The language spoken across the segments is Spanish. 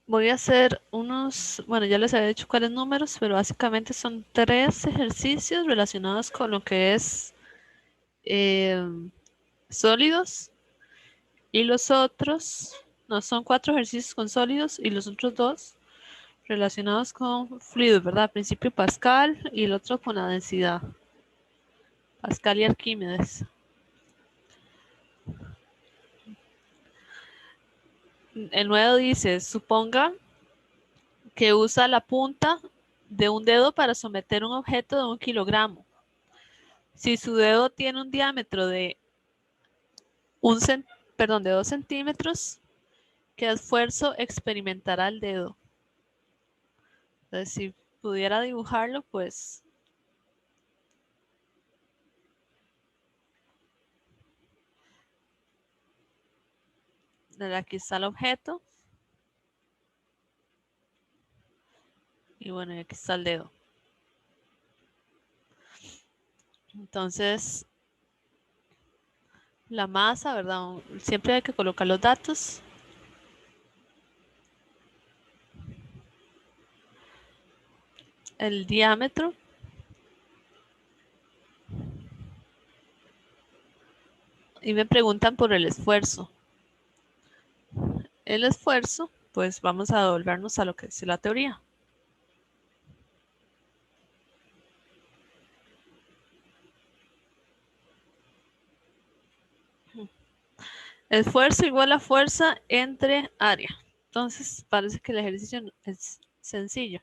Voy a hacer unos, bueno, ya les había dicho cuáles números, pero básicamente son 3 ejercicios relacionados con lo que es eh, sólidos y los otros, no, son 4 ejercicios con sólidos y los otros 2 relacionados con fluidos, ¿verdad? Principio Pascal y el otro con la densidad. Pascal y Arquímedes. El 9 dice, suponga que usa la punta de un dedo para someter un objeto de 1 kilogramo. Si su dedo tiene un diámetro de de 2 centímetros, ¿qué esfuerzo experimentará el dedo? Entonces, si pudiera dibujarlo, pues aquí está el objeto. Y bueno, y aquí está el dedo. Entonces, la masa, ¿verdad? Siempre hay que colocar los datos. El diámetro. Y me preguntan por el esfuerzo. El esfuerzo, pues vamos a devolvernos a lo que dice la teoría. Esfuerzo igual a fuerza entre área. Entonces, parece que el ejercicio es sencillo.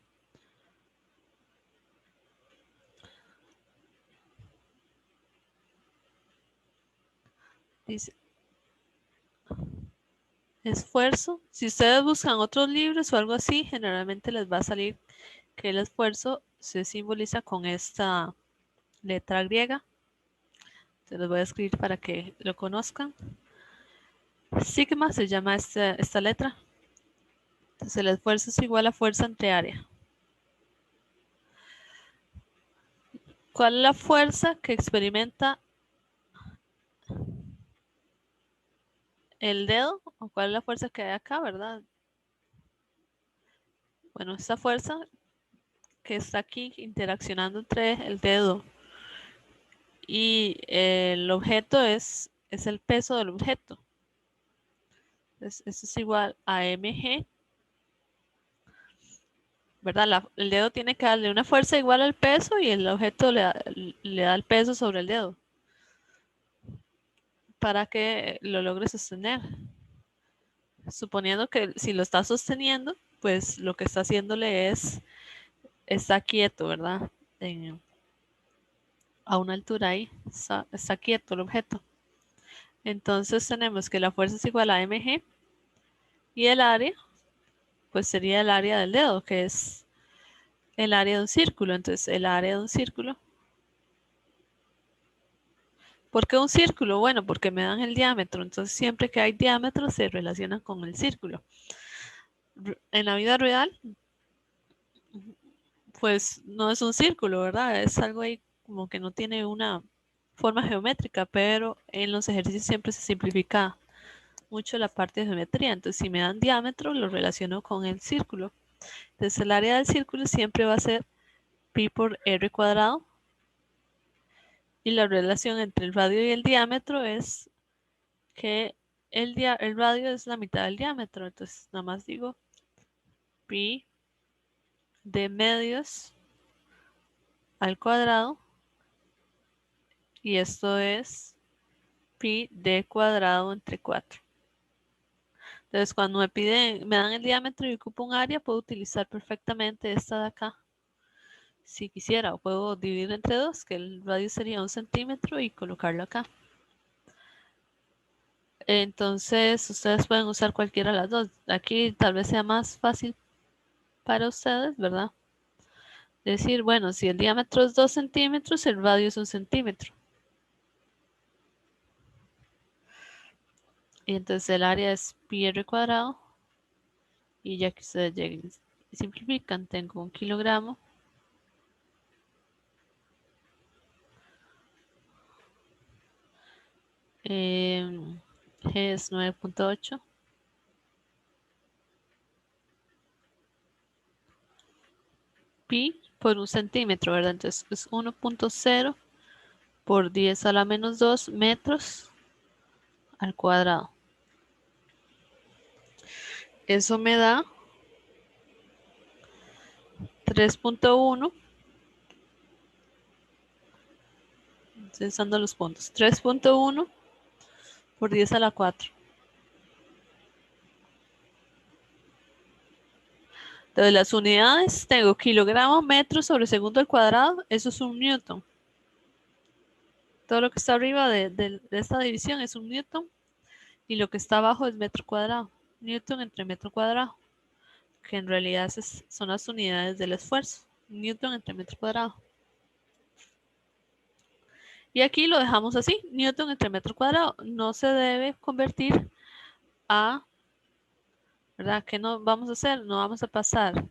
Dice, esfuerzo. Si ustedes buscan otros libros o algo así, generalmente les va a salir que el esfuerzo se simboliza con esta letra griega. Se los voy a escribir para que lo conozcan. Sigma se llama esta letra. Entonces el esfuerzo es igual a fuerza entre área. ¿Cuál es la fuerza que experimenta el dedo? ¿O cuál es la fuerza que hay acá, verdad? Bueno, esta fuerza que está aquí interaccionando entre el dedo y el objeto es el peso del objeto. Entonces, eso es igual a mg, ¿verdad? El dedo tiene que darle una fuerza igual al peso y el objeto le da el peso sobre el dedo para que lo logre sostener. Suponiendo que si lo está sosteniendo, pues lo que está haciéndole está quieto, ¿verdad? A una altura ahí, está quieto el objeto. Entonces tenemos que la fuerza es igual a mg y el área, pues sería el área del dedo, que es el área de un círculo. Entonces el área de un círculo. ¿Por qué un círculo? Bueno, porque me dan el diámetro. Entonces siempre que hay diámetro se relaciona con el círculo. En la vida real, pues no es un círculo, ¿verdad? Es algo ahí como que no tiene una forma geométrica, pero en los ejercicios siempre se simplifica mucho la parte de geometría. Entonces, si me dan diámetro, lo relaciono con el círculo. Entonces, el área del círculo siempre va a ser pi por r cuadrado. Y la relación entre el radio y el diámetro es que el radio es la mitad del diámetro. Entonces, nada más digo pi de medios al cuadrado. Y esto es pi d cuadrado entre 4. Entonces, cuando me dan el diámetro y ocupo un área, puedo utilizar perfectamente esta de acá. Si quisiera, o puedo dividir entre 2, que el radio sería 1 centímetro y colocarlo acá. Entonces, ustedes pueden usar cualquiera de las dos. Aquí tal vez sea más fácil para ustedes, ¿verdad? Decir, bueno, si el diámetro es 2 centímetros, el radio es 1 centímetro. Y entonces el área es pi r cuadrado. Y ya que ustedes lleguen, simplifican, tengo 1 kilogramo. G es 9.8. pi por un centímetro, ¿verdad? Entonces es 1.0 por 10 a la menos 2 metros al cuadrado. Eso me da 3.1. Estoy usando los puntos. 3.1 por 10 a la 4. Entonces las unidades tengo kilogramo, metro sobre segundo al cuadrado. Eso es un newton. Todo lo que está arriba de esta división es un newton. Y lo que está abajo es metro cuadrado. Newton entre metro cuadrado. Que en realidad son las unidades del esfuerzo. Newton entre metro cuadrado. Y aquí lo dejamos así. Newton entre metro cuadrado. No se debe convertir a... ¿Verdad? ¿Qué no vamos a hacer? No vamos a pasar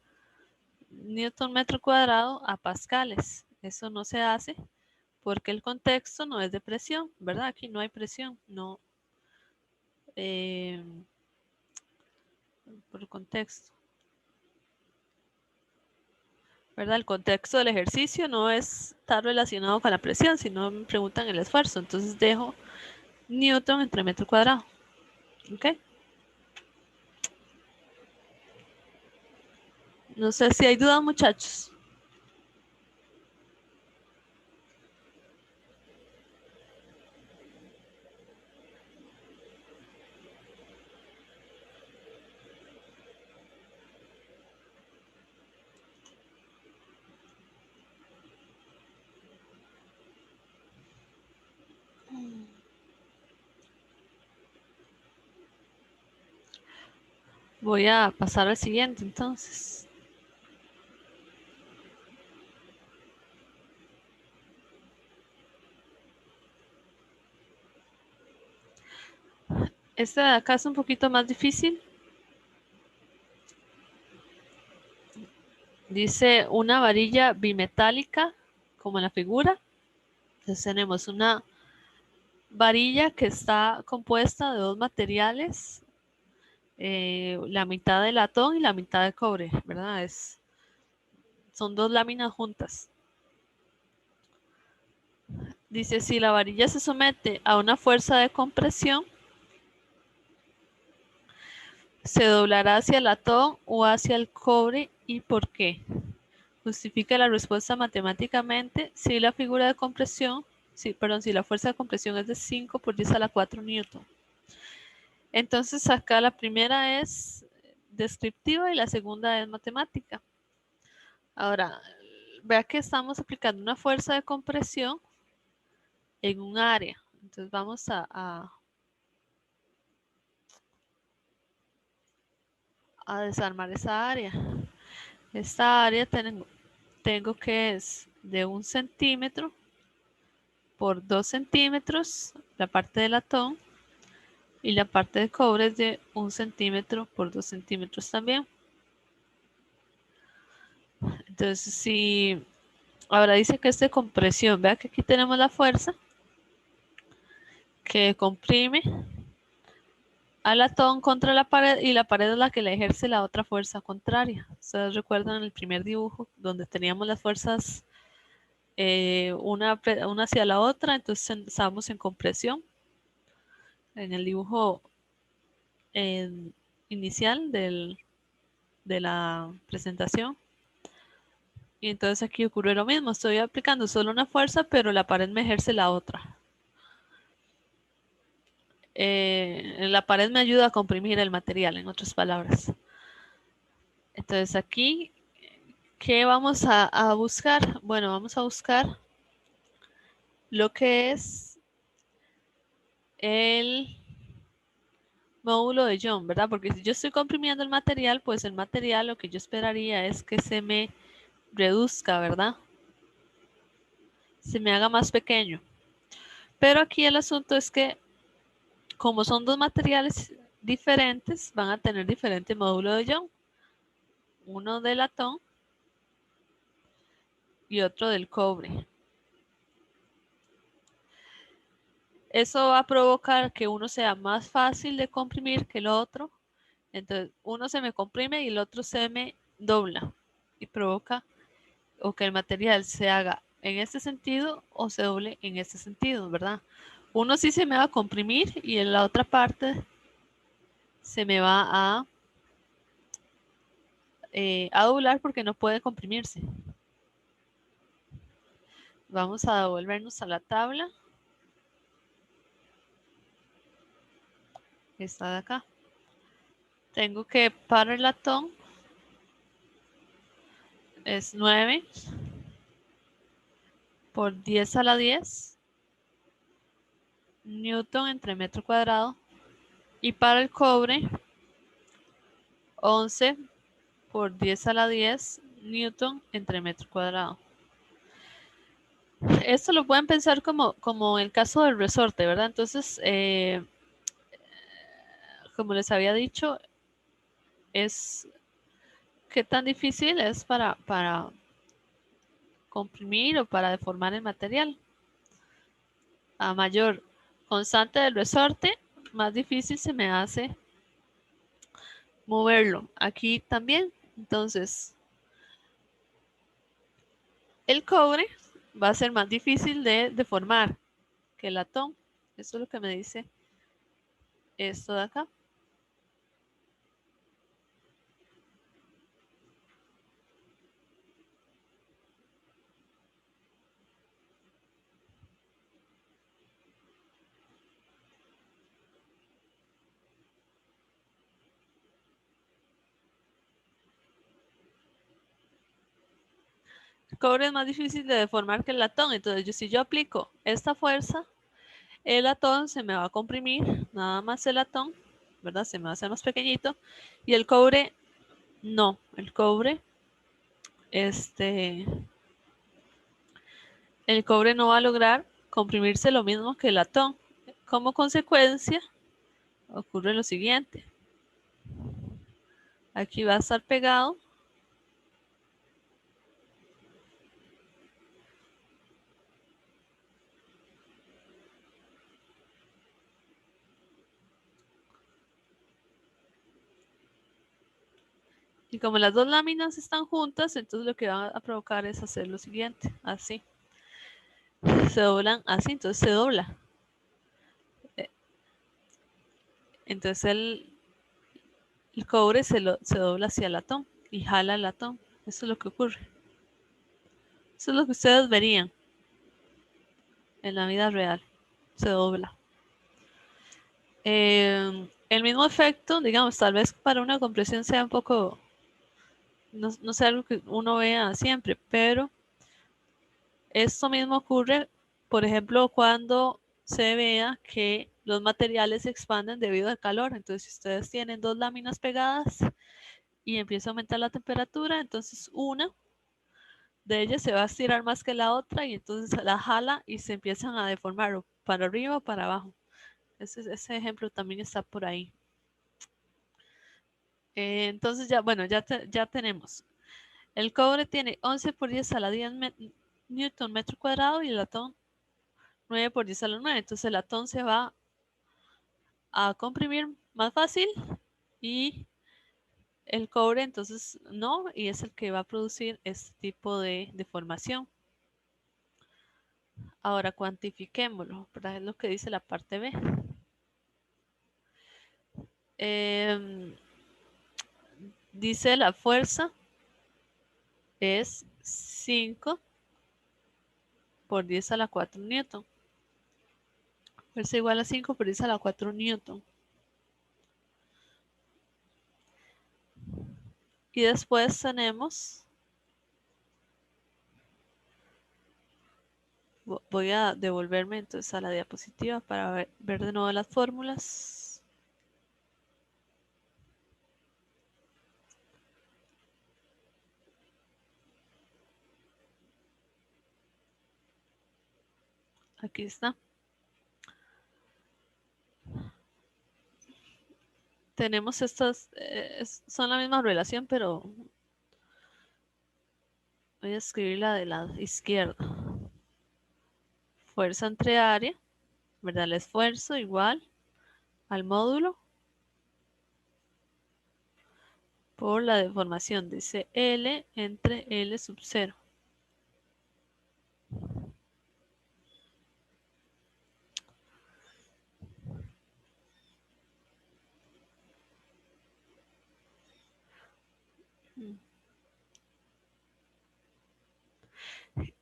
Newton metro cuadrado a pascales. Eso no se hace porque el contexto no es de presión, ¿verdad? Aquí no hay presión, no. Por el contexto. ¿Verdad? El contexto del ejercicio no está relacionado con la presión, sino me preguntan el esfuerzo. Entonces dejo Newton entre metro cuadrado. ¿Ok? No sé si hay dudas, muchachos. Voy a pasar al siguiente, entonces. Este de acá es un poquito más difícil. Dice una varilla bimetálica, como en la figura. Entonces tenemos una varilla que está compuesta de dos materiales, la mitad de latón y la mitad de cobre, ¿verdad? Son dos láminas juntas. Dice, si la varilla se somete a una fuerza de compresión, se doblará hacia el latón o hacia el cobre. ¿Y por qué? Justifica la respuesta matemáticamente si la figura de compresión, si la fuerza de compresión es de 5 por 10 a la 4 newton. Entonces acá la primera es descriptiva y la segunda es matemática. Ahora, vea que estamos aplicando una fuerza de compresión en un área. Entonces vamos a desarmar esa área. Esta área tengo que es de 1 centímetro por 2 centímetros, la parte de latón, y la parte de cobre es de 1 centímetro por 2 centímetros también. Entonces, si ahora dice que es de compresión, vea que aquí tenemos la fuerza que comprime al latón contra la pared y la pared es la que le ejerce la otra fuerza contraria. Ustedes recuerdan el primer dibujo donde teníamos las fuerzas una hacia la otra, entonces estábamos en compresión. En el dibujo inicial de la presentación. Y entonces aquí ocurre lo mismo, estoy aplicando solo una fuerza, pero la pared me ejerce la otra. La pared me ayuda a comprimir el material, en otras palabras. Entonces aquí, ¿qué vamos a buscar? Bueno, vamos a buscar lo que es el módulo de Young, ¿verdad? Porque si yo estoy comprimiendo el material, pues el material lo que yo esperaría es que se me reduzca, ¿verdad? Se me haga más pequeño. Pero aquí el asunto es que como son dos materiales diferentes, van a tener diferente módulo de Young. Uno de latón y otro del cobre. Eso va a provocar que uno sea más fácil de comprimir que el otro. Entonces, uno se me comprime y el otro se me dobla y provoca o que el material se haga en este sentido o se doble en este sentido, ¿verdad? Uno sí se me va a comprimir y en la otra parte se me va a doblar porque no puede comprimirse. Vamos a devolvernos a la tabla. Esta de acá. Tengo que para el latón es 9 por 10 a la 10 newton entre metro cuadrado. Y para el cobre, 11 por 10 a la 10 newton entre metro cuadrado. Esto lo pueden pensar como el caso del resorte, ¿verdad? Entonces, como les había dicho, es qué tan difícil es para comprimir o para deformar el material. A mayor constante del resorte, más difícil se me hace moverlo. Aquí también, entonces, el cobre va a ser más difícil de deformar que el latón. Eso es lo que me dice esto de acá. El cobre es más difícil de deformar que el latón. Entonces, si yo aplico esta fuerza, el latón se me va a comprimir, nada más el latón, ¿verdad? Se me va a hacer más pequeñito. Y el cobre, no. El cobre, el cobre no va a lograr comprimirse lo mismo que el latón. Como consecuencia, ocurre lo siguiente. Aquí va a estar pegado. Y como las dos láminas están juntas, entonces lo que va a provocar es hacer lo siguiente, así. Se doblan así, entonces se dobla. Entonces el cobre se dobla hacia el latón y jala el latón. Eso es lo que ocurre. Eso es lo que ustedes verían en la vida real. Se dobla. El mismo efecto, digamos, tal vez para una compresión sea un poco, no sea algo que uno vea siempre, pero esto mismo ocurre, por ejemplo, cuando se vea que los materiales se expanden debido al calor. Entonces, si ustedes tienen dos láminas pegadas y empieza a aumentar la temperatura, entonces una de ellas se va a estirar más que la otra y entonces la jala y se empiezan a deformar para arriba o para abajo. Ese ejemplo también está por ahí. Entonces ya, bueno, ya tenemos. El cobre tiene 11 por 10 a la 10 newton metro cuadrado y el latón 9 por 10 a la 9. Entonces el latón se va a comprimir más fácil y el cobre entonces no, y es el que va a producir este tipo de deformación. Ahora cuantifiquémoslo, ¿verdad? Es lo que dice la parte B. Dice la fuerza es 5 por 10 a la 4 newton. Fuerza igual a 5 por 10 a la 4 newton. Y después tenemos, voy a devolverme entonces a la diapositiva para ver de nuevo las fórmulas. Aquí está. Tenemos estas, son la misma relación, pero voy a escribir la de la izquierda. Fuerza entre área, ¿verdad? El esfuerzo igual al módulo por la deformación. Dice L entre L sub 0.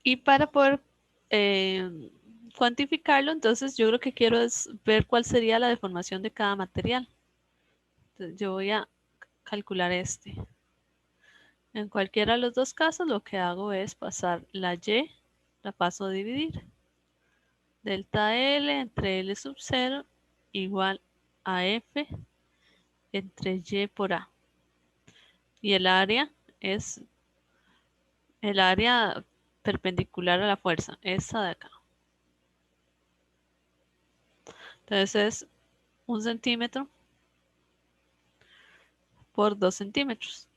Y para poder cuantificarlo, entonces yo lo que quiero es ver cuál sería la deformación de cada material. Entonces yo voy a calcular este. En cualquiera de los dos casos, lo que hago es pasar la y, la paso a dividir. Delta L entre L sub 0 igual a F entre Y por A. Y el área es el área perpendicular a la fuerza, esta de acá. Entonces es 1 centímetro por 2 centímetros.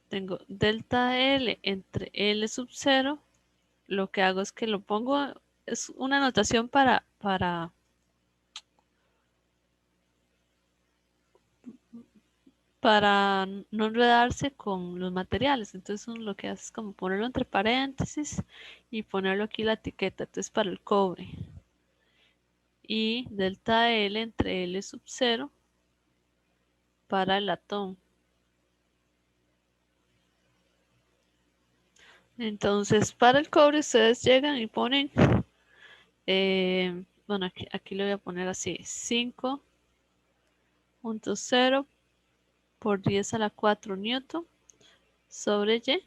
Tengo delta L entre L sub 0. Lo que hago es que lo pongo, es una notación para no enredarse con los materiales. Entonces uno lo que hace es como ponerlo entre paréntesis y ponerlo aquí la etiqueta. Entonces para el cobre. Y delta L entre L sub 0 para el latón. Entonces para el cobre ustedes llegan y ponen, bueno, aquí lo voy a poner así, 5.0 por 10 a la 4 newton sobre Y.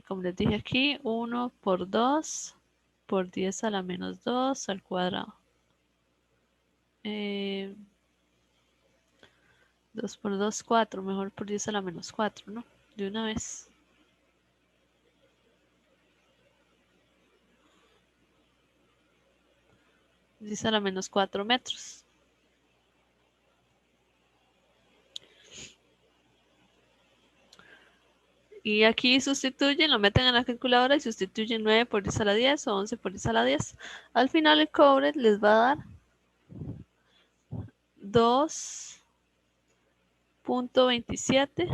Como les dije aquí, 1 por 2 por 10 a la menos 2 al cuadrado. 2 por 2, 4. Mejor por 10 a la menos 4, ¿no? De una vez. Dice a la menos 4 metros. Y aquí sustituyen, lo meten en la calculadora y sustituyen 9 por 10 a la 10 o 11 por 10 a la 10. Al final el cobre les va a dar 2.27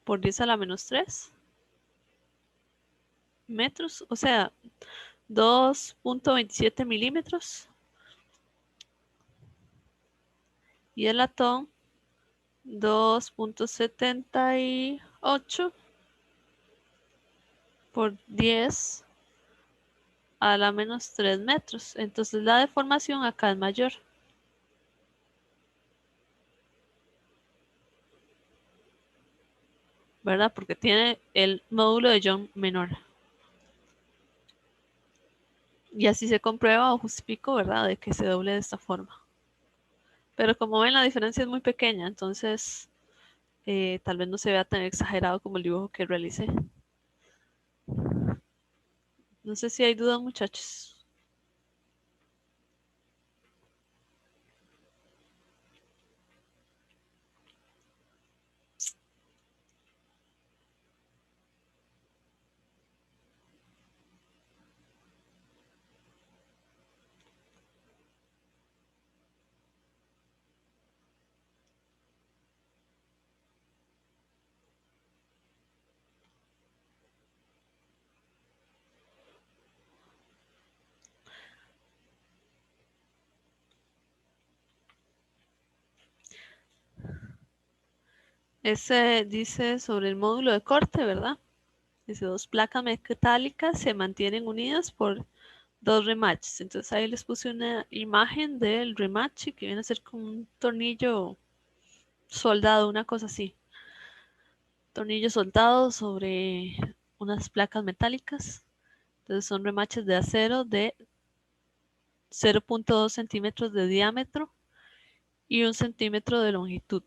por 10 a la menos 3 metros, o sea, 2.27 milímetros. Y el latón 2.78 por 10 a la menos 3 metros. Entonces la deformación acá es mayor. ¿Verdad? Porque tiene el módulo de Young menor. Y así se comprueba o justifico, ¿verdad? De que se doble de esta forma. Pero como ven, la diferencia es muy pequeña, entonces tal vez no se vea tan exagerado como el dibujo que realicé. No sé si hay dudas, muchachos. Ese dice sobre el módulo de corte, ¿verdad? Dice, dos placas metálicas se mantienen unidas por dos remaches. Entonces ahí les puse una imagen del remache que viene a ser como un tornillo soldado, una cosa así. Tornillo soldado sobre unas placas metálicas. Entonces son remaches de acero de 0.2 centímetros de diámetro y 1 centímetro de longitud.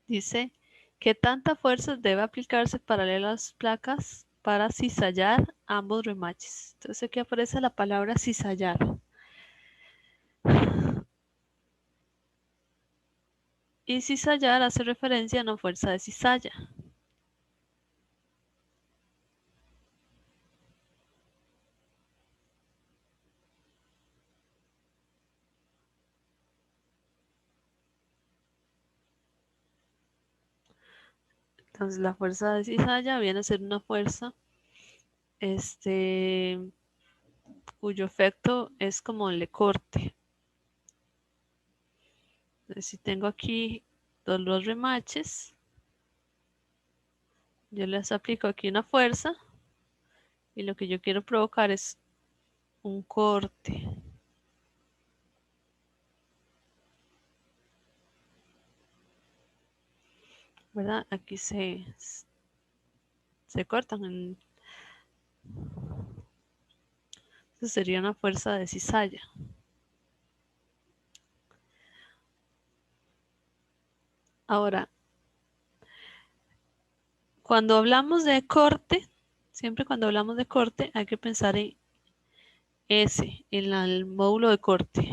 Dice que tanta fuerza debe aplicarse paralelo a las placas para cizallar ambos remaches. Entonces aquí aparece la palabra cizallar. Y cizallar hace referencia a una fuerza de cizalla. Entonces la fuerza de cizalla viene a ser una fuerza cuyo efecto es como el de corte. Entonces, si tengo aquí los remaches, yo les aplico aquí una fuerza y lo que yo quiero provocar es un corte. ¿Verdad? Aquí se cortan. Eso sería una fuerza de cizalla. Ahora, cuando hablamos de corte, siempre cuando hablamos de corte hay que pensar en S, en el módulo de corte.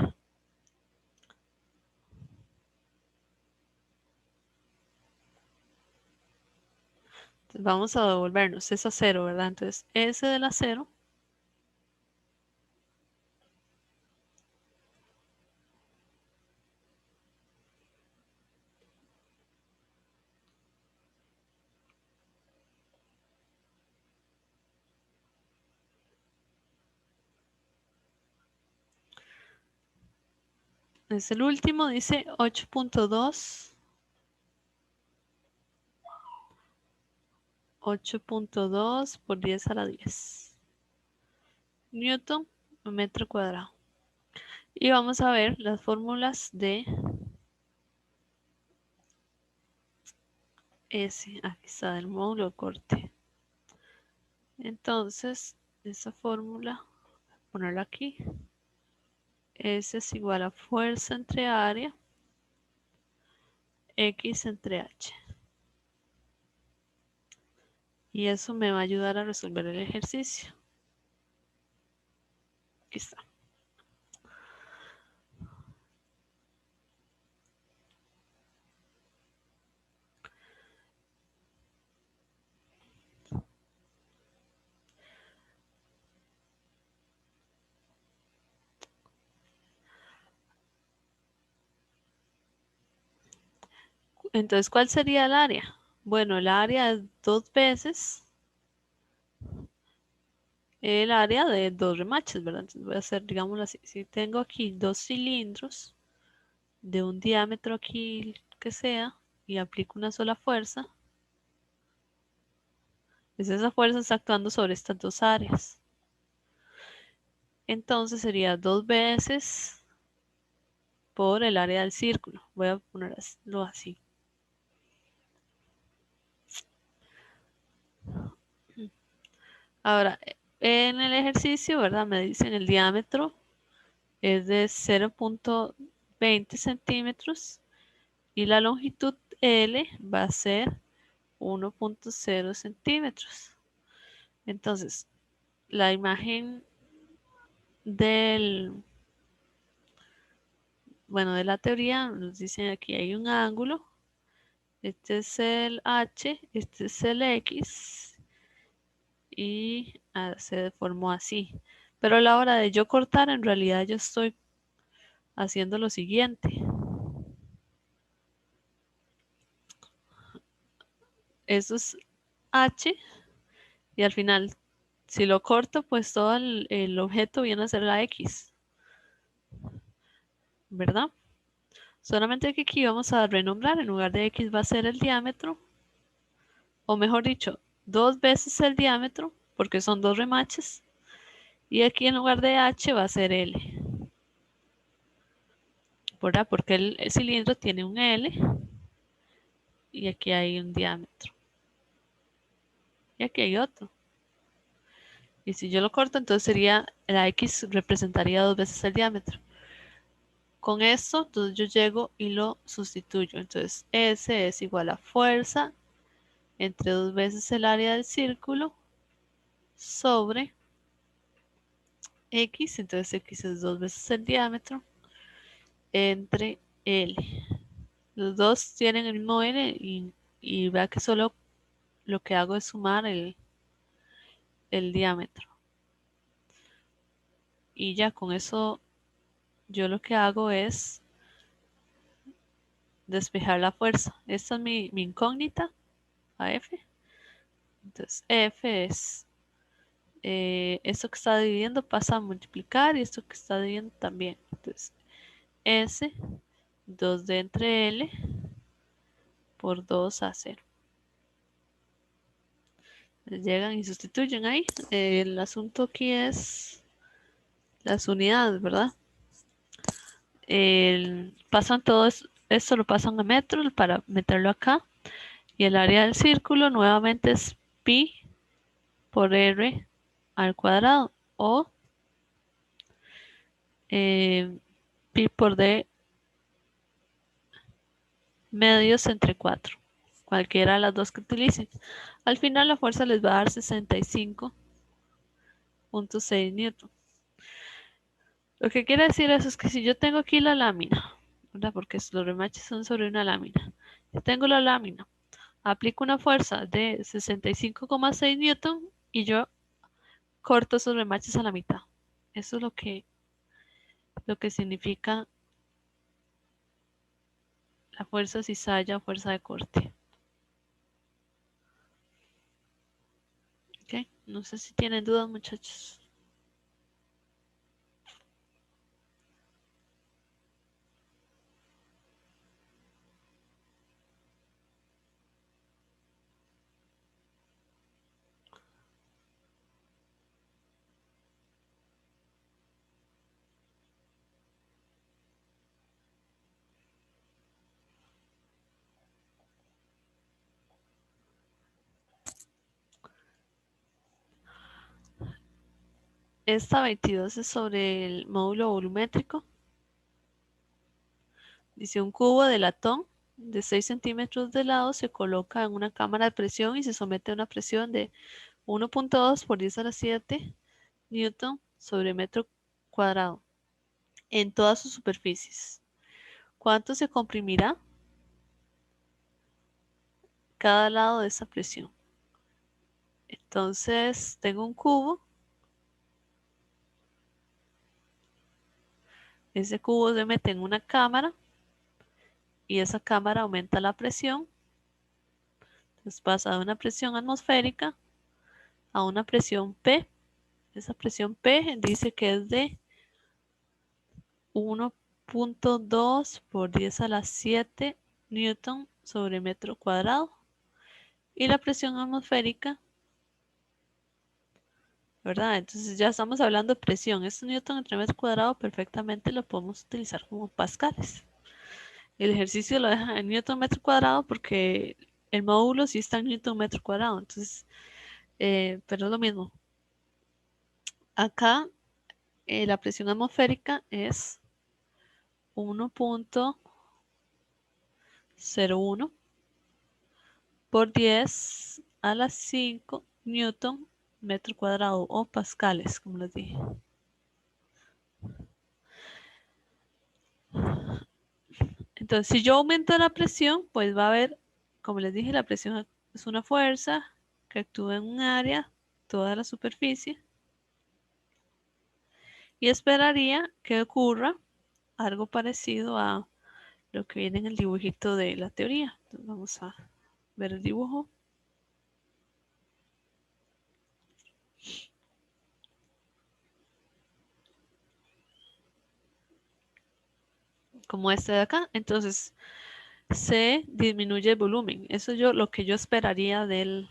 Entonces vamos a devolvernos, es acero, ¿verdad? Entonces S del acero es el último, dice 8.2 por 10 a la 10 Newton metro cuadrado. Y vamos a ver las fórmulas de S. Aquí está el módulo de corte. Entonces, esa fórmula, ponerla aquí. S es igual a fuerza entre área, X entre H. Y eso me va a ayudar a resolver el ejercicio. Aquí está. Entonces, ¿cuál sería el área? Bueno, el área es 2 veces el área de 2 remaches, ¿verdad? Entonces voy a hacer, digamos así, si tengo aquí 2 cilindros de un diámetro aquí que sea y aplico una sola fuerza, pues esa fuerza está actuando sobre estas dos áreas. Entonces sería 2 veces por el área del círculo. Voy a ponerlo así. Ahora, en el ejercicio, ¿verdad? Me dicen el diámetro es de 0.20 centímetros y la longitud L va a ser 1.0 centímetros. Entonces, la imagen del, bueno, de la teoría nos dicen aquí hay un ángulo. Este es el H, este es el X y se deformó así. Pero a la hora de yo cortar, en realidad yo estoy haciendo lo siguiente. Eso es H y al final, si lo corto, pues todo el objeto viene a ser la X, ¿verdad? Solamente que aquí vamos a renombrar, en lugar de X va a ser el diámetro, o mejor dicho, 2 veces el diámetro, porque son 2 remaches, y aquí en lugar de H va a ser L, ¿verdad? Porque el cilindro tiene un L y aquí hay un diámetro. Y aquí hay otro. Y si yo lo corto, entonces sería la X representaría 2 veces el diámetro. Con esto, entonces yo llego y lo sustituyo. Entonces S es igual a fuerza entre 2 veces el área del círculo sobre X, entonces X es 2 veces el diámetro, entre L. Los dos tienen el mismo L y vea que solo lo que hago es sumar el diámetro. Y ya con eso yo lo que hago es despejar la fuerza. Esta es mi incógnita, a F. Entonces F es esto que está dividiendo pasa a multiplicar y esto que está dividiendo también. Entonces S 2D entre L por 2AC. Llegan y sustituyen ahí. El asunto aquí es las unidades, ¿verdad? Pasan todo esto lo pasan a metros para meterlo acá. Y el área del círculo nuevamente es pi por r al cuadrado o pi por d medios entre 4. Cualquiera de las dos que utilicen. Al final la fuerza les va a dar 65.6 newton. Lo que quiere decir eso es que si yo tengo aquí la lámina, ¿verdad? Porque los remaches son sobre una lámina. Yo tengo la lámina, aplico una fuerza de 65,6 newton y yo corto esos remaches a la mitad. Eso es lo que significa la fuerza cizalla o fuerza de corte. ¿Ok? No sé si tienen dudas, muchachos. Esta 22 es sobre el módulo volumétrico. Dice un cubo de latón de 6 centímetros de lado se coloca en una cámara de presión y se somete a una presión de 1.2 por 10 a la 7 newton sobre metro cuadrado en todas sus superficies. ¿Cuánto se comprimirá cada lado de esa presión? Entonces tengo un cubo. Ese cubo se mete en una cámara y esa cámara aumenta la presión. Entonces pasa de una presión atmosférica a una presión P. Esa presión P dice que es de 1.2 por 10 a la 7 newton sobre metro cuadrado. Y la presión atmosférica, ¿verdad? Entonces ya estamos hablando de presión. Este newton entre metro cuadrado perfectamente lo podemos utilizar como pascales. El ejercicio lo deja en newton metro cuadrado porque el módulo sí está en newton metro cuadrado. Entonces, pero es lo mismo. Acá la presión atmosférica es 1.01 por 10 a la 5 newton metro cuadrado o pascales, como les dije. Entonces, si yo aumento la presión, pues va a haber, como les dije, la presión es una fuerza que actúa en un área, toda la superficie, y esperaría que ocurra algo parecido a lo que viene en el dibujito de la teoría. Entonces, vamos a ver el dibujo. Como este de acá. Entonces, se disminuye el volumen. Eso es lo que yo esperaría del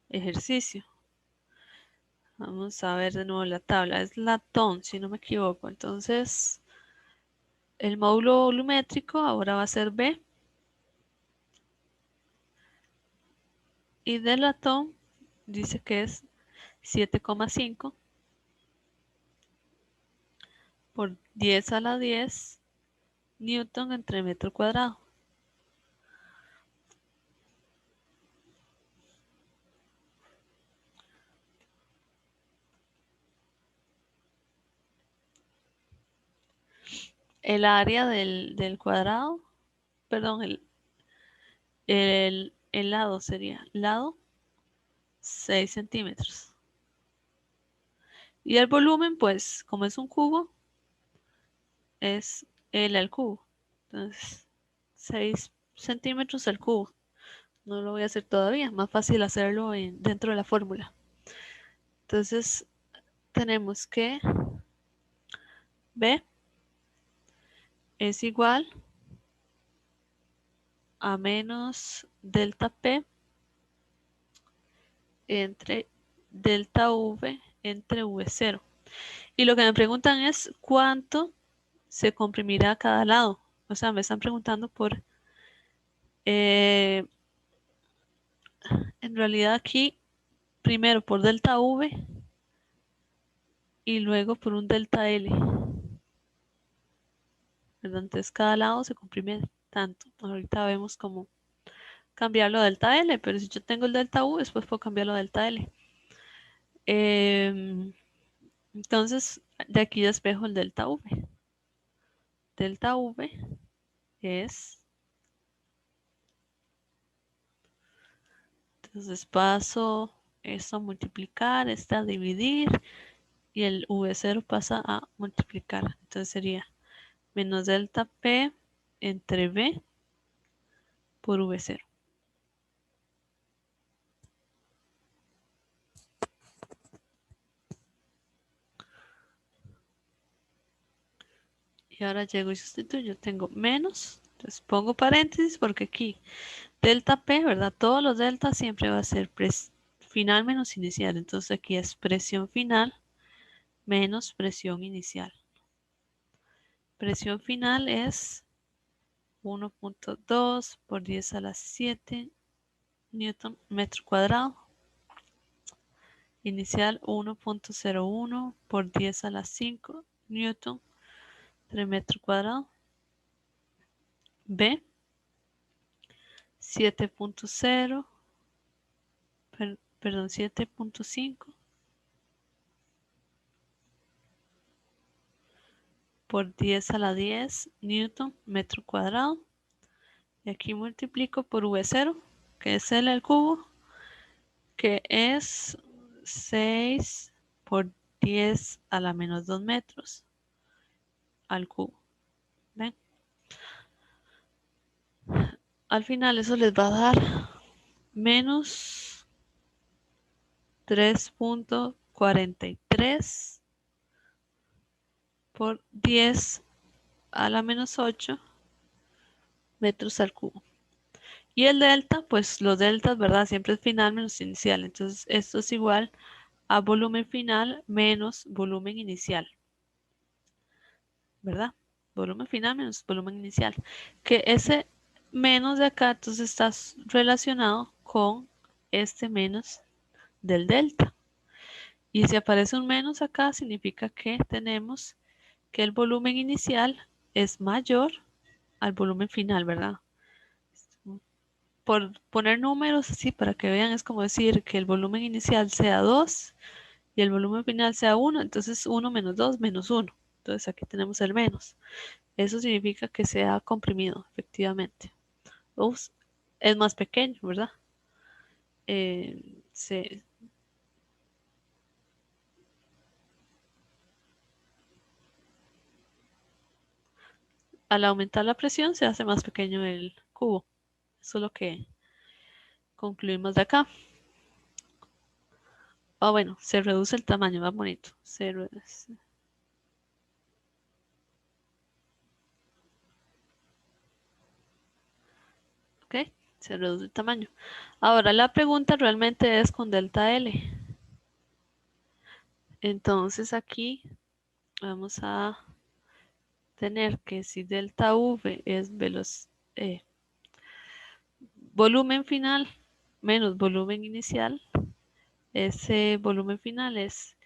ejercicio. Vamos a ver de nuevo la tabla. Es latón, si no me equivoco. Entonces, el módulo volumétrico ahora va a ser B. Y del latón dice que es 7,5 por 10 a la 10 newton entre metro cuadrado. El área del cuadrado, perdón, el lado sería lado 6 centímetros. Y el volumen, pues, como es un cubo, es L al cubo. Entonces, 6 centímetros al cubo. No lo voy a hacer todavía, más fácil hacerlo dentro de la fórmula. Entonces, tenemos que B es igual a menos delta P entre delta V entre V0. Y lo que me preguntan es cuánto se comprimirá a cada lado. O sea, me están preguntando por... en realidad aquí, primero por delta V y luego por un delta L. ¿Verdad? Entonces cada lado se comprime tanto. Ahorita vemos cómo cambiarlo a delta L, pero si yo tengo el delta V, después puedo cambiarlo a delta L. Entonces, de aquí despejo el delta V. Delta V es... Entonces paso esto a multiplicar, esta a dividir y el V0 pasa a multiplicar. Entonces sería menos delta P entre V por V0. Y ahora llego y sustituyo. Tengo menos, entonces pongo paréntesis porque aquí delta P, ¿verdad? Todos los deltas siempre va a ser final menos inicial. Entonces aquí es presión final menos presión inicial. Presión final es 1.2 por 10 a la 7 newton metro cuadrado. Inicial 1.01 por 10 a la 5 newton 3 metro cuadrado. B 7.0, perdón, 7.5 por 10 a la 10 newton metro cuadrado. Y aquí multiplico por V0, que es L al cubo, que es 6 por 10 a la menos 2 metros al cubo. ¿Ven? Al final eso les va a dar menos 3.43 por 10 a la menos 8 metros al cubo. Y el delta, pues los deltas, ¿verdad? Siempre es final menos inicial. Entonces esto es igual a volumen final menos volumen inicial, ¿verdad? Volumen final menos volumen inicial. Que ese menos de acá, entonces está relacionado con este menos del delta. Y si aparece un menos acá, significa que tenemos que el volumen inicial es mayor al volumen final, ¿verdad? Por poner números así para que vean, es como decir que el volumen inicial sea 2 y el volumen final sea 1, entonces 1 menos 2 menos 1. Entonces aquí tenemos el menos. Eso significa que se ha comprimido, efectivamente. Ups, es más pequeño, ¿verdad? Se, al aumentar la presión se hace más pequeño el cubo. Eso es lo que concluimos de acá. Ah, bueno, se reduce el tamaño, va bonito. Ok, se reduce el tamaño. Ahora la pregunta realmente es con delta L. Entonces aquí vamos a tener que si delta V es volumen final menos volumen inicial, ese volumen final es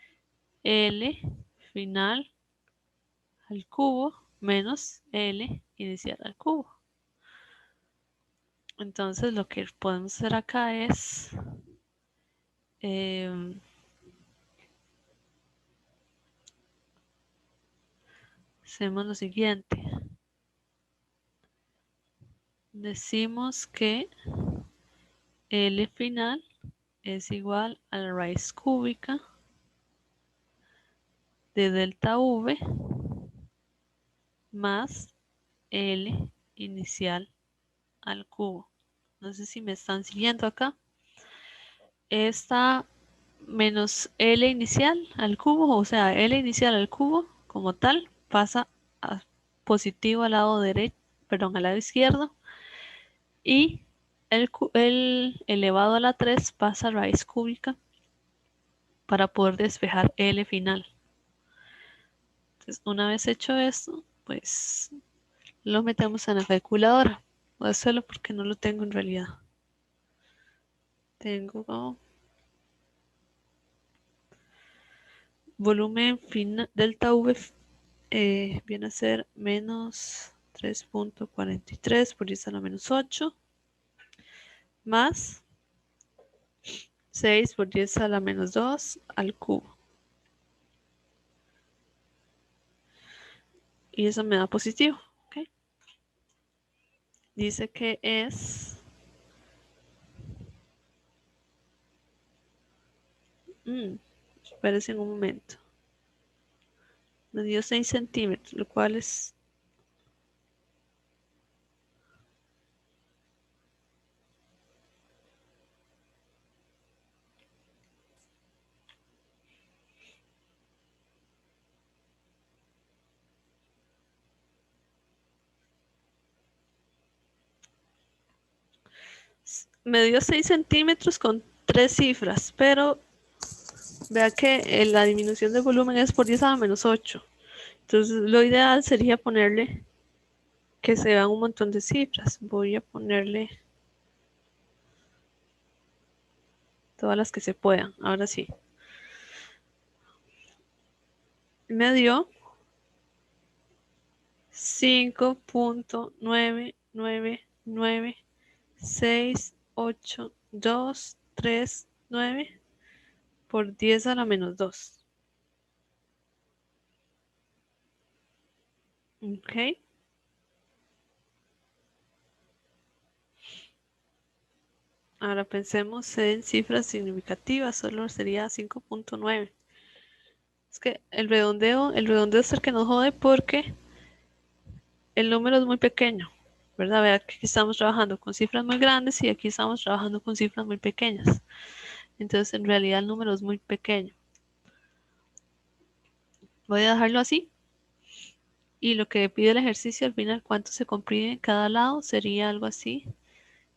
L final al cubo menos L inicial al cubo. Entonces lo que podemos hacer acá es hacemos lo siguiente. Decimos que L final es igual a la raíz cúbica de delta V más L inicial al cubo. No sé si me están siguiendo acá. Esta menos L inicial al cubo, o sea, L inicial al cubo como tal, pasa a positivo al lado derecho, perdón, al lado izquierdo. y el elevado a la 3 pasa a raíz cúbica para poder despejar L final. Entonces, una vez hecho esto, pues lo metemos en la calculadora. Voy a hacerlo porque no lo tengo en realidad. Tengo volumen final, delta V viene a ser menos 3.43 por 10 a la menos 8 más 6 por 10 a la menos 2 al cubo. Y eso me da positivo. ¿Okay? Dice que es espérense un momento. Me dio 6 centímetros, lo cual es me dio 6 centímetros con 3 cifras, pero vea que la disminución de volumen es por 10 a la menos 8. Entonces lo ideal sería ponerle que se vean un montón de cifras. Voy a ponerle todas las que se puedan. Ahora sí. Me dio 5.9996823 por 10 a la menos 2. Ok. Ahora pensemos en cifras significativas. Solo sería 5.9. Es que el redondeo es el que nos jode porque el número es muy pequeño, ¿verdad? Vea que aquí estamos trabajando con cifras muy grandes y aquí estamos trabajando con cifras muy pequeñas. Entonces, en realidad el número es muy pequeño. Voy a dejarlo así. Y lo que pide el ejercicio al final, cuánto se comprime en cada lado, sería algo así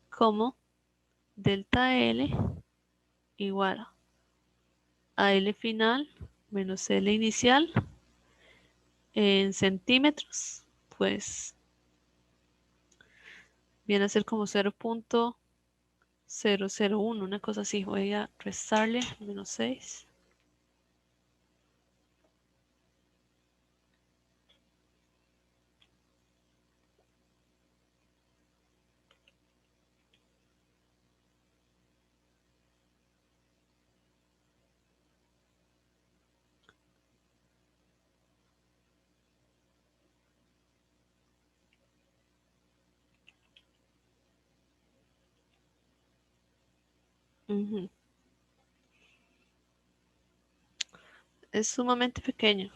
como delta L igual a L final menos L inicial en centímetros, pues viene a ser como 0.001, una cosa así. Voy a restarle menos 6. Es sumamente pequeño.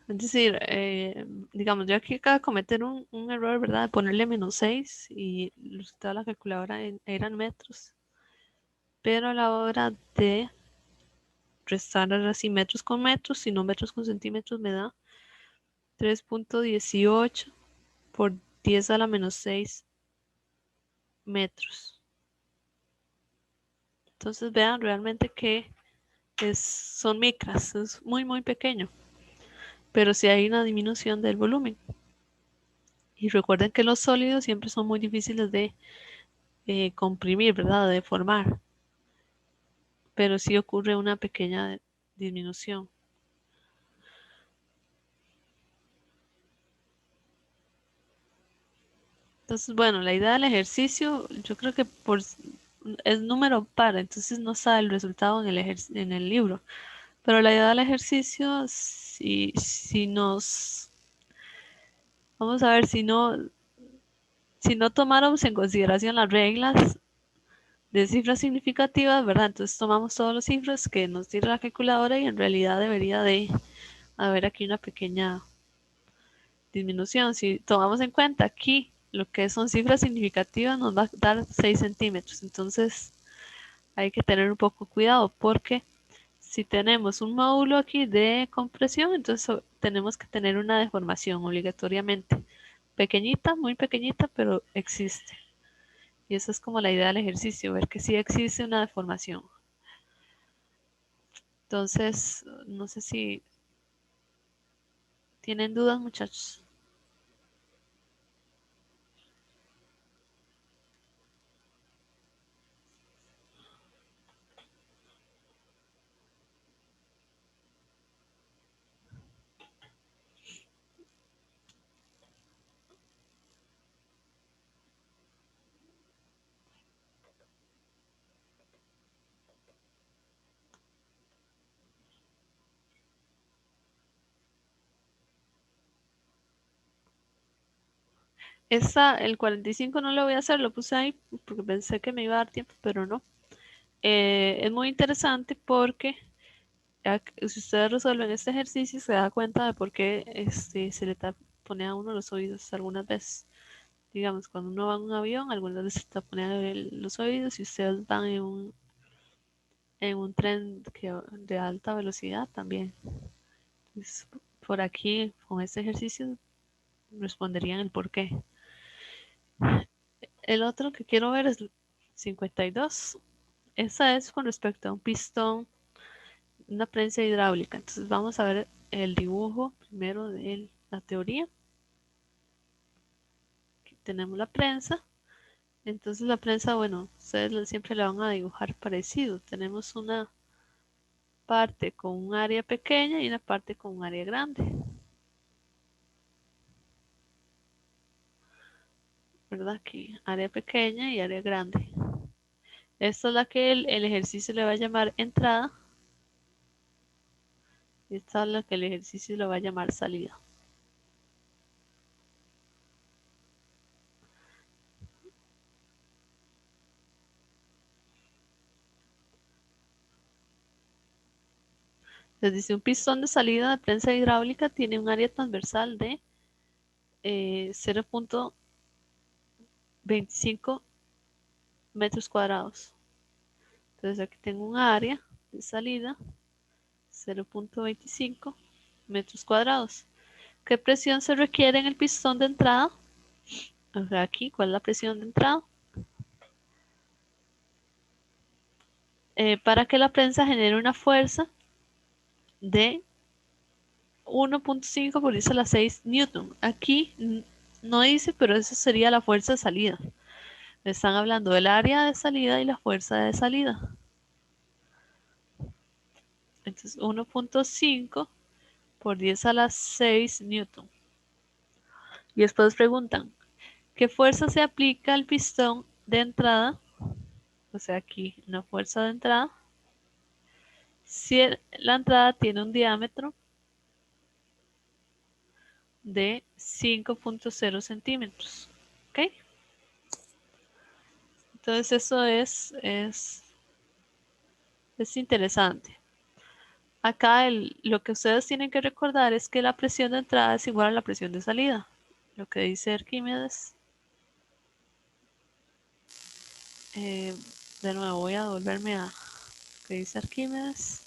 Es decir, digamos, yo aquí acabo de cometer un error, ¿verdad? De ponerle menos 6 y el resultado de la calculadora eran metros. Pero a la hora de restar así metros con metros, si no metros con centímetros, me da 3.18 por 10 a la menos 6 metros. Entonces vean realmente que son micras, es muy muy pequeño, pero sí hay una disminución del volumen. Y recuerden que los sólidos siempre son muy difíciles de comprimir, ¿verdad? De formar, pero sí ocurre una pequeña disminución. Entonces, bueno, la idea del ejercicio, yo creo que es número par, entonces no sabe el resultado en el libro. Pero la idea del ejercicio, si nos, vamos a ver, si no tomáramos en consideración las reglas de cifras significativas, ¿verdad? Entonces tomamos todos los cifras que nos tira la calculadora y en realidad debería de haber aquí una pequeña disminución. Si tomamos en cuenta aquí lo que son cifras significativas, nos va a dar 6 centímetros. Entonces hay que tener un poco cuidado porque si tenemos un módulo aquí de compresión, entonces tenemos que tener una deformación obligatoriamente pequeñita, muy pequeñita, pero existe. Y esa es como la idea del ejercicio, ver que sí existe una deformación. Entonces, no sé si tienen dudas, muchachos. El 45 no lo voy a hacer, lo puse ahí porque pensé que me iba a dar tiempo, pero no. Es muy interesante porque si ustedes resuelven este ejercicio se da cuenta de por qué se le tapone a uno los oídos algunas veces. Digamos, cuando uno va en un avión, algunas veces se taponean los oídos y ustedes van en un tren de alta velocidad también. Entonces, por aquí, con este ejercicio, responderían el por qué. El otro que quiero ver es el 52. Esa es con respecto a un pistón, una prensa hidráulica. Entonces vamos a ver el dibujo primero de la teoría. Aquí tenemos la prensa. Entonces la prensa, bueno, ustedes siempre la van a dibujar parecido. Tenemos una parte con un área pequeña y una parte con un área grande. ¿Verdad? Aquí, área pequeña y área grande. Esta es la que el ejercicio le va a llamar entrada. Y esta es la que el ejercicio le va a llamar salida. Les dice, un pistón de salida de prensa hidráulica tiene un área transversal de 0.25 metros cuadrados. Entonces aquí tengo un área de salida 0.25 metros cuadrados. ¿Qué presión se requiere en el pistón de entrada? O sea, aquí, ¿cuál es la presión de entrada? Para que la prensa genere una fuerza de 1.5 por 10 a la 6 newton. Aquí no dice, pero eso sería la fuerza de salida. Me están hablando del área de salida y la fuerza de salida. Entonces 1.5 por 10 a la 6 newton. Y después preguntan, ¿qué fuerza se aplica al pistón de entrada? O sea, aquí una fuerza de entrada. Si la entrada tiene un diámetro de 5.0 centímetros. ¿Ok? Entonces eso es interesante. Acá lo que ustedes tienen que recordar es que la presión de entrada es igual a la presión de salida. Lo que dice Arquímedes. De nuevo voy a volverme a lo que dice Arquímedes.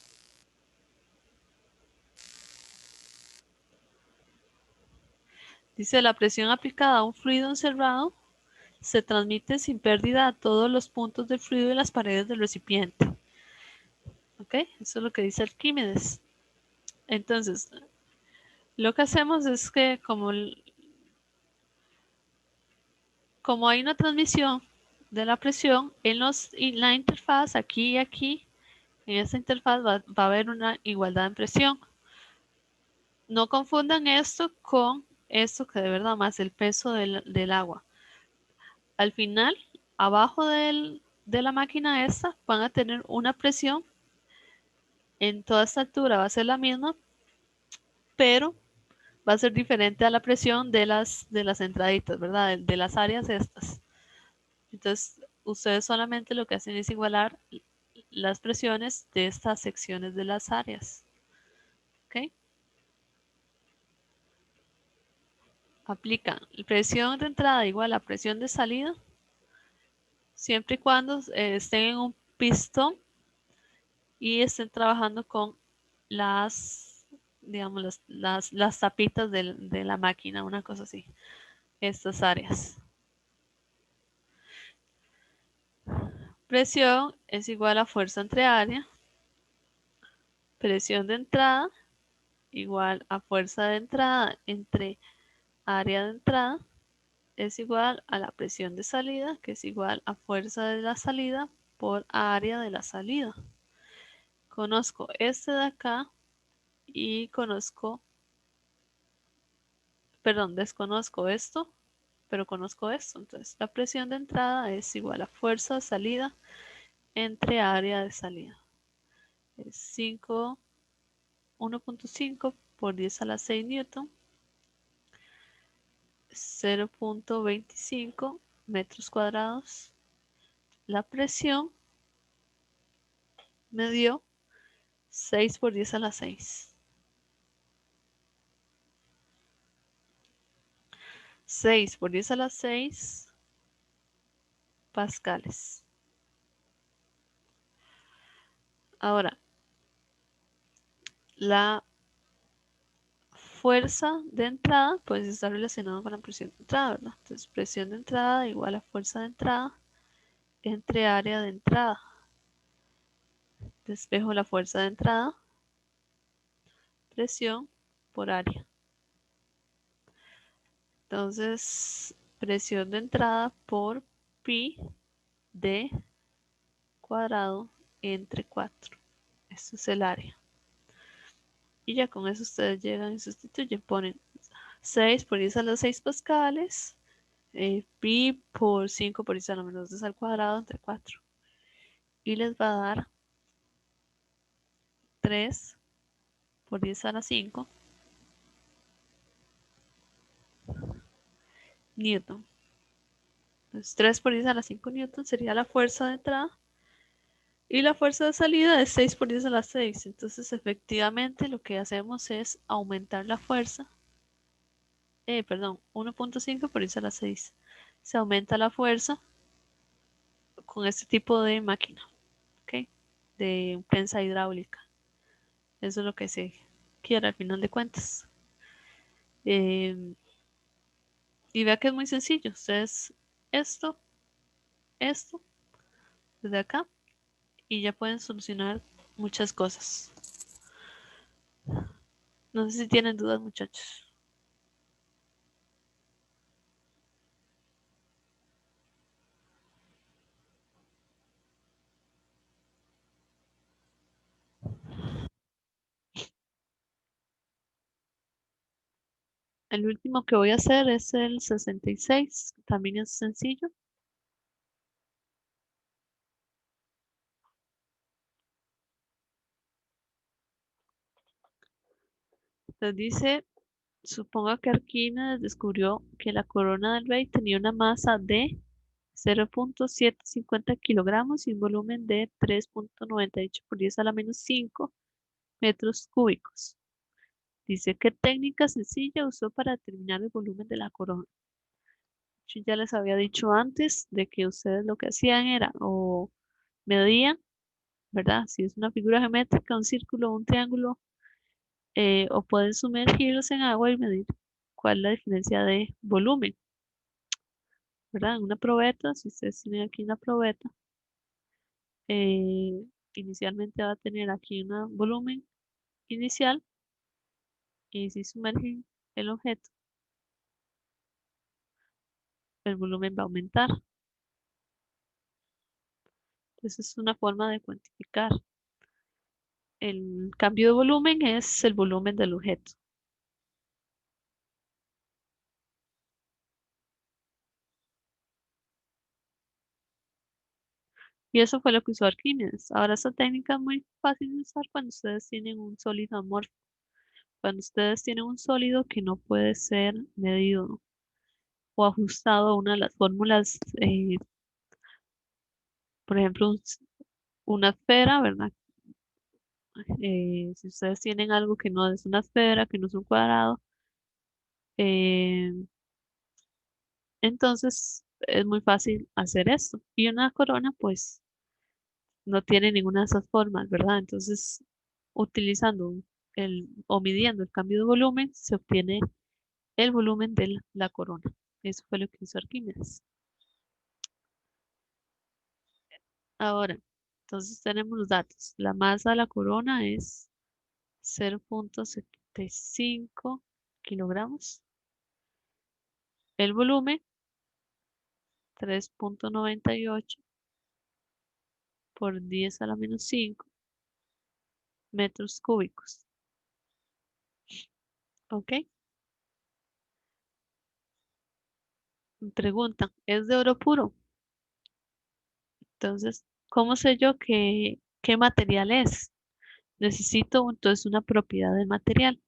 Dice, la presión aplicada a un fluido encerrado se transmite sin pérdida a todos los puntos del fluido y las paredes del recipiente. ¿Ok? Eso es lo que dice Arquímedes. Entonces, lo que hacemos es que como hay una transmisión de la presión en la interfaz aquí y aquí, en esta interfaz va a haber una igualdad en presión. No confundan esto con esto que de verdad más el peso del agua. Al final, abajo de la máquina esta van a tener una presión en toda esta altura, va a ser la misma, pero va a ser diferente a la presión de las entraditas, ¿verdad? De las áreas estas. Entonces, ustedes solamente lo que hacen es igualar las presiones de estas secciones de las áreas. ¿Ok? Aplican presión de entrada igual a presión de salida, siempre y cuando estén en un pistón y estén trabajando con digamos, las tapitas de la máquina, una cosa así. estas áreas. Presión es igual a fuerza entre área. Presión de entrada igual a fuerza de entrada entre área de entrada es igual a la presión de salida, que es igual a fuerza de la salida por área de la salida. Conozco este de acá y desconozco esto, pero conozco esto. Entonces, la presión de entrada es igual a fuerza de salida entre área de salida. Es 1.5 por 10 a la 6 newton, 0.25 metros cuadrados. La presión me dio 6 por 10 a la 6. 6 por 10 a la 6 pascales. Ahora, la fuerza de entrada pues está relacionada con la presión de entrada, ¿verdad? Entonces, presión de entrada igual a fuerza de entrada entre área de entrada. Despejo la fuerza de entrada, presión por área. Entonces, presión de entrada por pi d cuadrado entre 4. Esto es el área. Y ya con eso ustedes llegan y sustituyen. Ponen 6 por 10 a los 6 pascales. Pi por 5 por 10 a la menos 2 al cuadrado entre 4. Y les va a dar 3 por 10 a la 5 newton. Entonces 3 por 10 a la 5 newton sería la fuerza de entrada. Y la fuerza de salida es 6 por 10 a la 6. Entonces efectivamente lo que hacemos es aumentar la fuerza. Perdón, 1.5 por 10 a la 6. Se aumenta la fuerza con este tipo de máquina, ¿ok? De prensa hidráulica. Eso es lo que se quiere al final de cuentas. Eh, y vea que es muy sencillo. Ustedes esto, esto, desde acá, y ya pueden solucionar muchas cosas. No sé si tienen dudas, muchachos. El último que voy a hacer es el 66. También es sencillo. Entonces dice, suponga que Arquímedes descubrió que la corona del rey tenía una masa de 0.750 kilogramos y un volumen de 3.98 por 10 a la menos 5 metros cúbicos. Dice, ¿qué técnica sencilla usó para determinar el volumen de la corona? Yo ya les había dicho antes de que ustedes lo que hacían era o medían, ¿verdad? Si es una figura geométrica, un círculo, un triángulo, o pueden sumergirlos en agua y medir cuál es la diferencia de volumen, ¿verdad? En una probeta, si ustedes tienen aquí una probeta, eh, inicialmente va a tener aquí un volumen inicial y si sumergen el objeto, el volumen va a aumentar. Entonces es una forma de cuantificar. El cambio de volumen es el volumen del objeto. Y eso fue lo que usó Arquímedes. Ahora esta técnica es muy fácil de usar cuando ustedes tienen un sólido amorfo. Cuando ustedes tienen un sólido que no puede ser medido o ajustado a una de las fórmulas, por ejemplo, una esfera, ¿verdad? Si ustedes tienen algo que no es una esfera, que no es un cuadrado, eh, entonces es muy fácil hacer esto. Y una corona, pues, no tiene ninguna de esas formas, ¿verdad? Entonces, utilizando o midiendo el cambio de volumen, se obtiene el volumen de la corona. Eso fue lo que hizo Arquímedes. Ahora, entonces tenemos los datos. La masa de la corona es 0.75 kilogramos. El volumen, 3.98 por 10 a la menos 5 metros cúbicos. ¿Ok? Me preguntan, ¿es de oro puro? Entonces, ¿cómo sé yo qué material es? Necesito entonces una propiedad del material.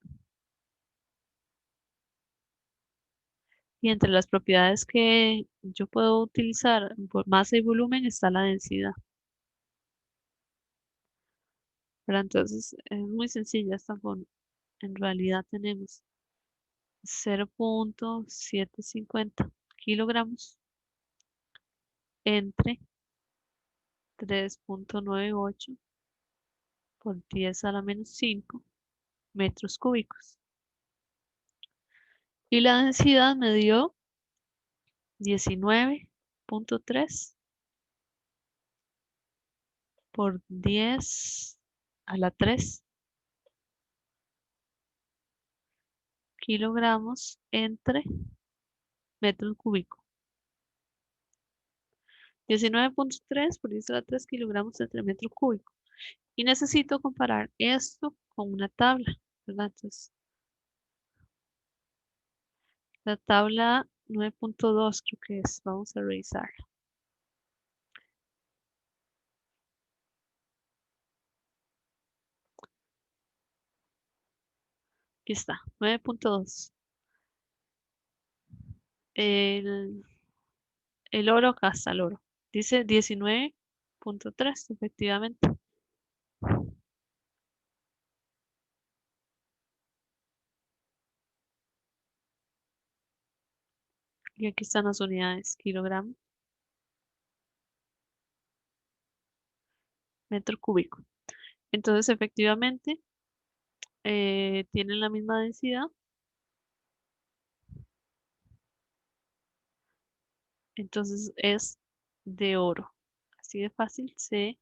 Y entre las propiedades que yo puedo utilizar por masa y volumen está la densidad. Pero entonces es muy sencilla esta forma. En realidad tenemos 0.750 kilogramos entre 3.98 por 10 a la menos 5 metros cúbicos. Y la densidad me dio 19.3 por 10 a la 3 kilogramos entre metros cúbicos. 19.3 por 10 a la 3 kilogramos entre metro cúbico. Y necesito comparar esto con una tabla, ¿verdad? Entonces, la tabla 9.2 creo que es. Vamos a revisar. Aquí está, 9.2. El, el oro, acá está el oro. Dice 19.3, efectivamente. Y aquí están las unidades, kilogramo, metro cúbico. Entonces, efectivamente, tienen la misma densidad. Entonces es de oro. Así de fácil se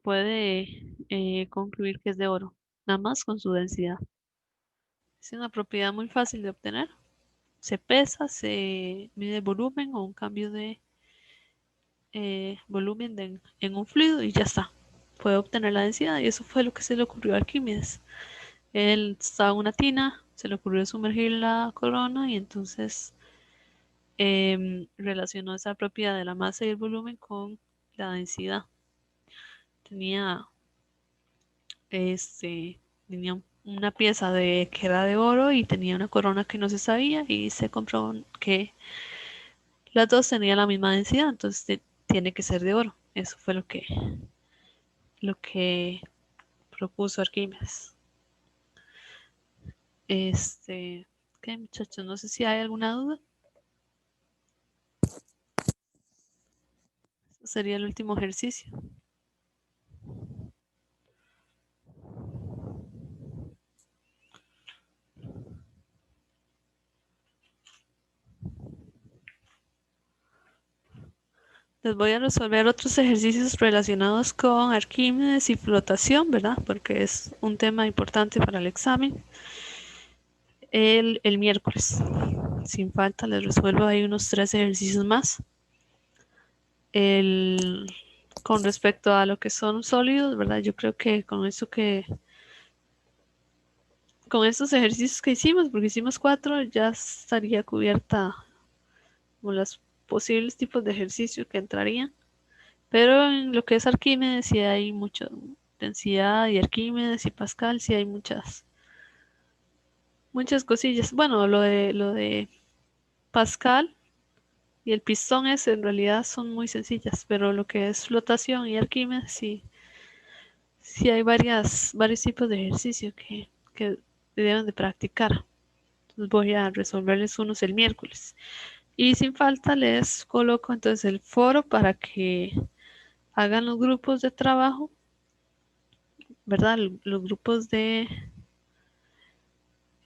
puede concluir que es de oro, nada más con su densidad. Es una propiedad muy fácil de obtener. Se pesa, se mide volumen o un cambio de volumen en un fluido y ya está. Puede obtener la densidad y eso fue lo que se le ocurrió a Arquímedes. Él estaba en una tina, se le ocurrió sumergir la corona y entonces relacionó esa propiedad de la masa y el volumen con la densidad. Tenía, este, tenía una pieza que era de oro y tenía una corona que no se sabía y se comprobó que las dos tenían la misma densidad, entonces tiene que ser de oro. Eso fue lo que propuso Arquímedes. ¿Qué muchachos? No sé si hay alguna duda. Eso sería el último ejercicio. Les voy a resolver otros ejercicios relacionados con Arquímedes y flotación, ¿verdad? Porque es un tema importante para el examen. El miércoles. Sin falta, les resuelvo ahí unos 3 ejercicios más. Con respecto a lo que son sólidos, ¿verdad? Yo creo que con estos ejercicios que hicimos, porque hicimos 4, ya estaría cubierta como los posibles tipos de ejercicio que entrarían. Pero en lo que es Arquímedes sí hay mucha densidad y Arquímedes y Pascal sí hay muchas cosillas. Bueno, lo de Pascal y el pistón ese en realidad son muy sencillas, pero lo que es flotación y Arquímedes sí hay varios tipos de ejercicio que deben de practicar. Entonces voy a resolverles unos el miércoles. Y sin falta les coloco entonces el foro para que hagan los grupos de trabajo, ¿verdad? Los grupos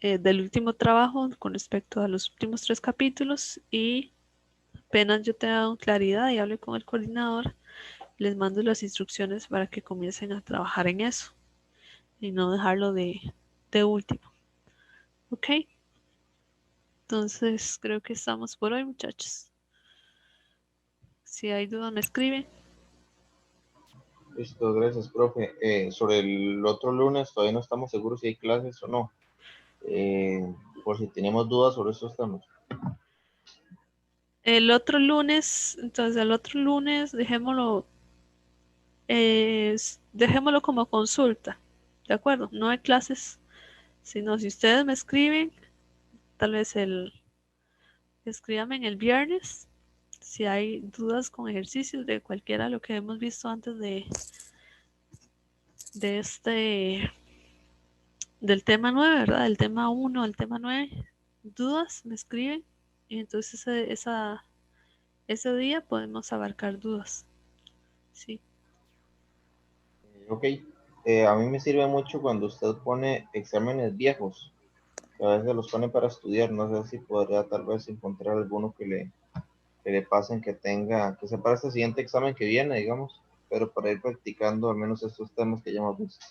del último trabajo con respecto a los últimos 3 capítulos y apenas yo tenga claridad y hable con el coordinador, les mando las instrucciones para que comiencen a trabajar en eso y no dejarlo de último. ¿Ok? Entonces creo que estamos por hoy, muchachos. Si hay dudas, me escriben. Listo, gracias, profe. Sobre el otro lunes, todavía no estamos seguros si hay clases o no. Por si tenemos dudas sobre esos temas. El otro lunes, entonces el otro lunes dejémoslo como consulta, ¿de acuerdo? No hay clases, sino si ustedes me escriben, tal vez escríbanme el viernes, si hay dudas con ejercicios de cualquiera de lo que hemos visto antes de del tema 9, ¿verdad? Del tema 1 al tema 9, dudas, me escriben y entonces ese día podemos abarcar dudas, ¿sí? Ok, a mí me sirve mucho cuando usted pone exámenes viejos, que a veces los pone para estudiar. No sé si podría tal vez encontrar alguno que le pasen, que tenga, que sea para este siguiente examen que viene, digamos, pero para ir practicando al menos estos temas que ya hemos visto.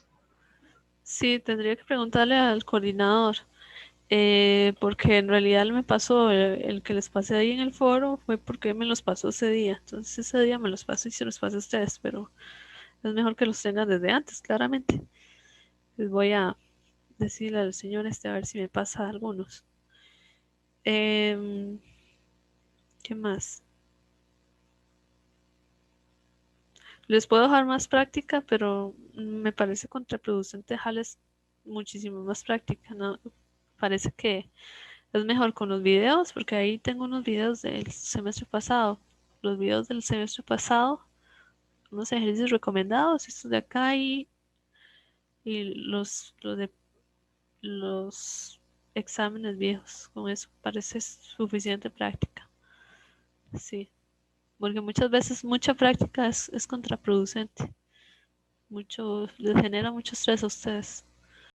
Sí, tendría que preguntarle al coordinador, porque en realidad me pasó, el que les pasé ahí en el foro fue porque me los pasó ese día. Entonces ese día me los pasó y se los pasé a ustedes, pero es mejor que los tengan desde antes, claramente. Les voy a decirle al señor a ver si me pasa algunos. Em, ¿Qué más? Les puedo dejar más práctica, pero me parece contraproducente dejarles muchísimo más práctica, ¿no? Parece que es mejor con los videos, porque ahí tengo unos videos del semestre pasado. Los videos del semestre pasado, unos ejercicios recomendados, estos de acá y los exámenes viejos. Con eso parece suficiente práctica. Sí, porque muchas veces mucha práctica es contraproducente. Les genera mucho estrés a ustedes.